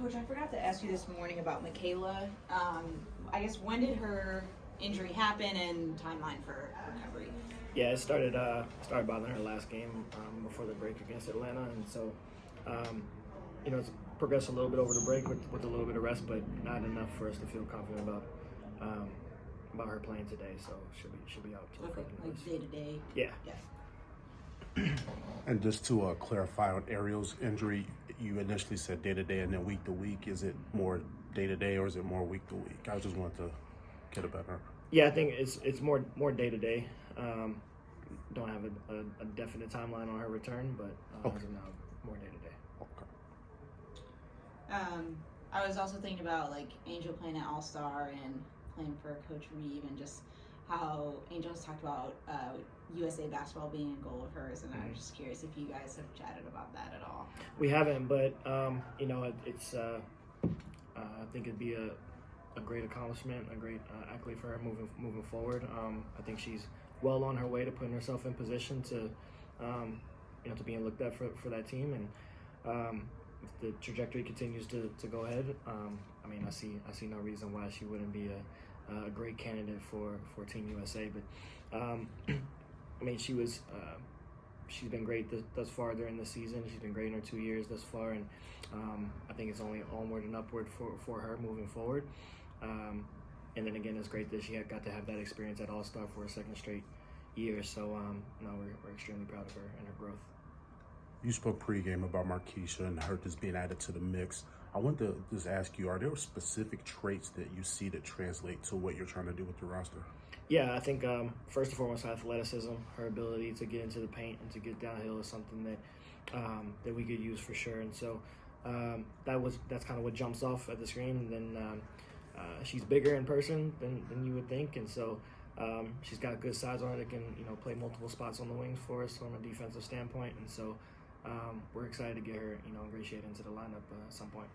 Coach, I forgot to ask you this morning about Michaela. I guess when did her injury happen and timeline for recovery? Yeah, it started bothering her last game before the break against Atlanta, and so it's progressed a little bit over the break with a little bit of rest, but not enough for us to feel confident about her playing today. So she'll be out till Okay, like day to day. Yeah. And just to clarify on Ariel's injury, you initially said day to day and then week to week. Is it more day to day or is it more week to week? I just wanted to get a better. Yeah, I think it's more day to day. Don't have a definite timeline on her return, but Okay. as of now, more day to day. Okay. I was also thinking about like Angel playing at AllStar and playing for Coach Reeve, and just how Angel's talked about USA basketball being a goal of hers, and I was just curious if you guys have chatted about that at all. We haven't, but it's I think it'd be a great accomplishment, a great accolade for her moving forward. I think she's well on her way to putting herself in position to to being looked at for that team, and if the trajectory continues to go ahead, I see no reason why she wouldn't be a great candidate for Team USA. But she's been great thus far during the season. She's been great in her 2 years thus far, and I think it's only onward and upward for her moving forward. And then again, it's great that she got to have that experience at AllStar for a second straight year. So we're extremely proud of her and her growth. You spoke pregame about Marquisha and her just being added to the mix. I want to just ask you, are there specific traits that you see that translate to what you're trying to do with the roster? Yeah, I think first and foremost, athleticism, her ability to get into the paint and to get downhill is something that we could use for sure. And so that's kind of what jumps off at the screen. And then she's bigger in person than you would think, and so she's got good size on her that can play multiple spots on the wings for us from a defensive standpoint. And so we're excited to get her ingratiated into the lineup at some point.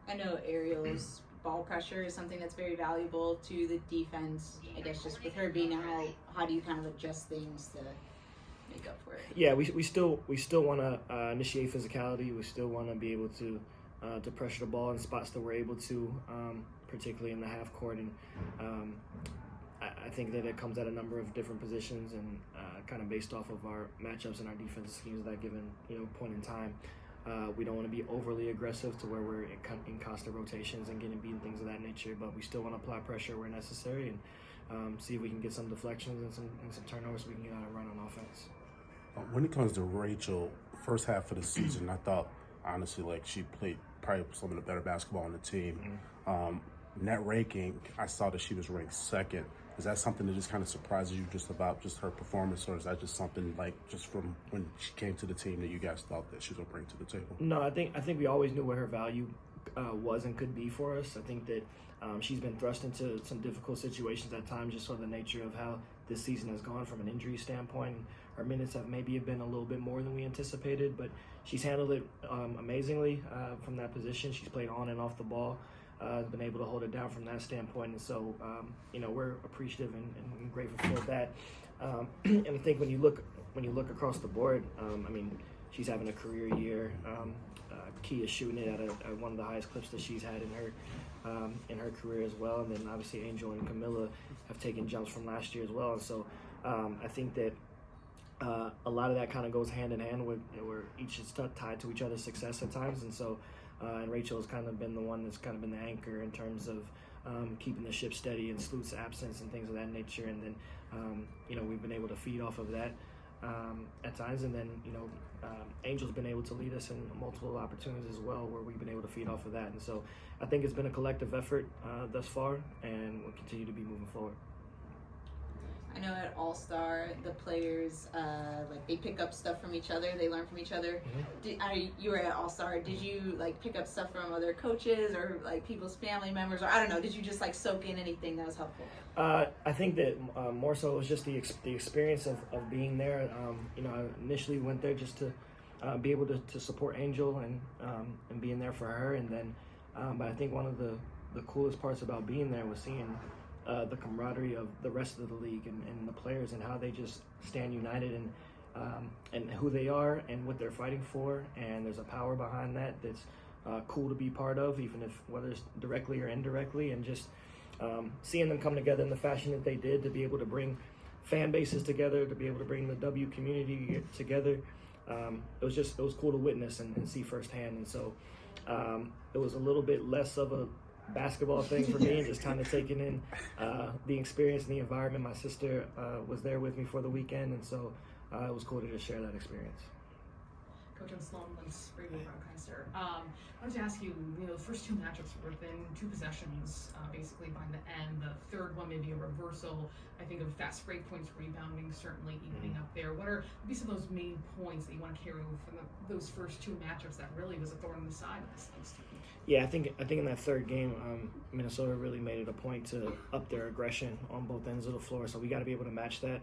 I know Ariel's ball pressure is something that's very valuable to the defense. I guess just with her being out, how do you kind of adjust things to make up for it? Yeah, we still want to initiate physicality. We still want to be able to pressure the ball in spots that we're able to, particularly in the half court. And I think that it comes at a number of different positions and kind of based off of our matchups and our defensive schemes at that given point in time. We don't want to be overly aggressive to where we're in constant rotations and getting beaten, things of that nature, but we still want to apply pressure where necessary and see if we can get some deflections and some turnovers so we can get on a run on offense. When it comes to Rachel, first half of the season, I thought, honestly, like she played probably some of the better basketball on the team. Net ranking, I saw that she was ranked second. Is that something that just kind of surprises you just about just her performance, or is that just something like just from when she came to the team that you guys thought that she was going to bring to the table? No, I think we always knew what her value was and could be for us. I think that she's been thrust into some difficult situations at times just on the nature of how this season has gone from an injury standpoint. Her minutes have maybe been a little bit more than we anticipated, but she's handled it amazingly from that position. She's played on and off the ball. Been able to hold it down from that standpoint, and so we're appreciative and grateful for that. And I think when you look across the board, she's having a career year. Key is shooting it at one of the highest clips that she's had in her career as well. And then obviously Angel and Camilla have taken jumps from last year as well. And so I think that a lot of that kind of goes hand in hand with where each is tied to each other's success at times. And so and Rachel has kind of been the one that's kind of been the anchor in terms of keeping the ship steady in Sloot's absence and things of that nature. And then, we've been able to feed off of that at times. And then, Angel's been able to lead us in multiple opportunities as well where we've been able to feed off of that. And so I think it's been a collective effort thus far, and we'll continue to be moving forward. I know at AllStar, the players, they pick up stuff from each other. They learn from each other. You were at AllStar. Did you, pick up stuff from other coaches or, people's family members? Or, I don't know, did you just, soak in anything that was helpful? I think that more so it was just the experience of being there. I initially went there just to be able to support Angel and being there for her. And then, but I think one of the coolest parts about being there was seeing the camaraderie of the rest of the league and the players and how they just stand united and who they are and what they're fighting for. And there's a power behind that that's cool to be part of, even if whether it's directly or indirectly, and just seeing them come together in the fashion that they did, to be able to bring fan bases together, to be able to bring the W community together. It was cool to witness and see firsthand. And so it was a little bit less of a basketball thing for me, and just kind of taking in the experience and the environment. My sister was there with me for the weekend, and so it was cool to just share that experience. Coach and Sloan, let's bring you around, kind of, sir. I wanted to ask you, the first two matchups were within 2 possessions, basically by the end. The third one, maybe a reversal. I think of fast break points, rebounding, certainly evening up there. What are maybe some of those main points that you want to carry over from those first 2 matchups that really was a thorn in the side of this team? Yeah, I think in that third game, Minnesota really made it a point to up their aggression on both ends of the floor. So we got to be able to match that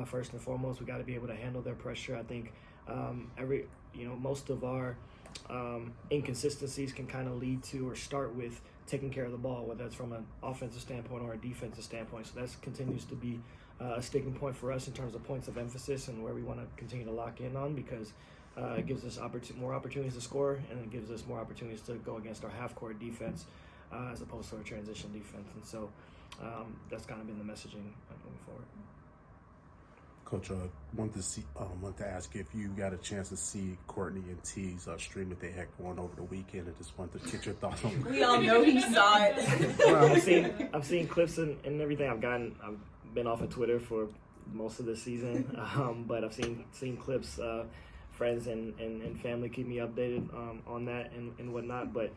first and foremost. We got to be able to handle their pressure. I think most of our inconsistencies can kind of lead to or start with taking care of the ball, whether it's from an offensive standpoint or a defensive standpoint. So that continues to be a sticking point for us in terms of points of emphasis and where we want to continue to lock in on, because it gives us more opportunities to score, and it gives us more opportunities to go against our half-court defense as opposed to our transition defense. And so that's kind of been the messaging moving forward. Coach, wanted to ask if you got a chance to see Courtney and T's stream that they had going over the weekend, and just wanted to get your thoughts on it. We all know he saw it. Well, I've seen clips and everything. I've been off of Twitter for most of the season, but I've seen clips. Friends and family keep me updated on that and whatnot. But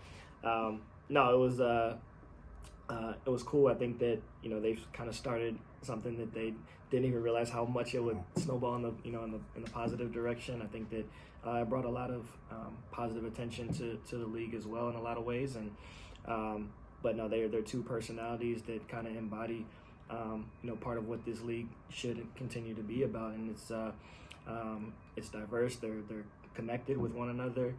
no, it was cool. I think that they've kind of started something that they didn't even realize how much it would snowball in the positive direction. I think that it brought a lot of positive attention to the league as well in a lot of ways. And but no, they're 2 personalities that kind of embody part of what this league should continue to be about. And it's diverse. They're connected with one another.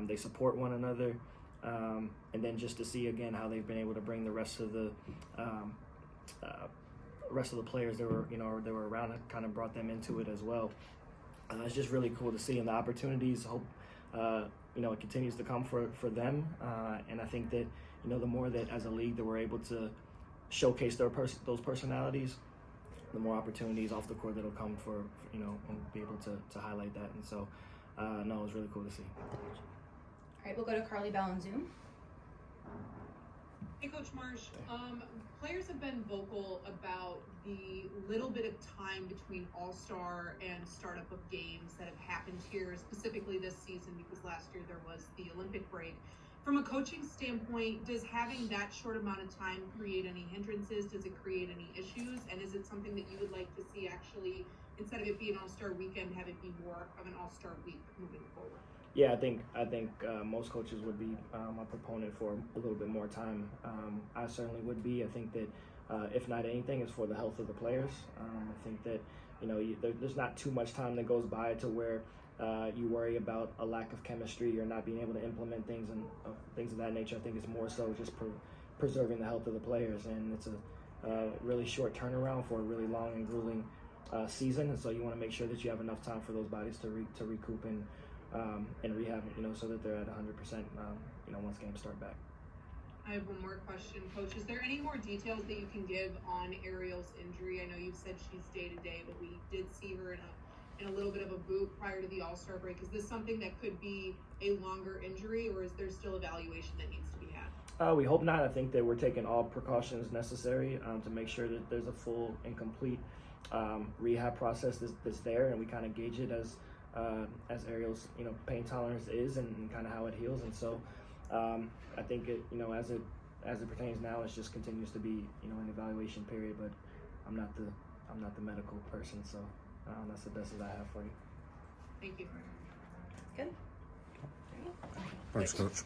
They support one another. And then just to see again how they've been able to bring the rest of the players that were around, it kind of brought them into it as well. It's just really cool to see, and the opportunities. Hope it continues to come for them. And I think that the more that as a league that we're able to showcase those personalities, the more opportunities off the court that'll come for and be able to highlight that. And so no, it was really cool to see. All right, we'll go to Carly Bell on Zoom. Hey, Coach Marsh. Players have been vocal about the little bit of time between All-Star and startup of games that have happened here, specifically this season, because last year there was the Olympic break. From a coaching standpoint, does having that short amount of time create any hindrances? Does it create any issues? And is it something that you would like to see actually, instead of it being All-Star weekend, have it be more of an All-Star week moving forward? Yeah, I think most coaches would be a proponent for a little bit more time. I certainly would be. I think that if not anything, it's for the health of the players. I think that there's not too much time that goes by to where you worry about a lack of chemistry or not being able to implement things and things of that nature. I think it's more so just preserving the health of the players, and it's a really short turnaround for a really long and grueling season. And so you want to make sure that you have enough time for those bodies to recoup and rehab, so that they're at 100%, once games start back. I have one more question, Coach. Is there any more details that you can give on Ariel's injury? I know you've said she's day-to-day, but we did see her in a little bit of a boot prior to the All-Star break. Is this something that could be a longer injury, or is there still evaluation that needs to be had? We hope not. I think that we're taking all precautions necessary to make sure that there's a full and complete rehab process that's there, and we kind of gauge it as Ariel's pain tolerance is and kind of how it heals. And so I think it as it pertains now, it just continues to be an evaluation period. But I'm not the medical person, so that's the best that I have for you. Thank you. Good. Thanks, Coach.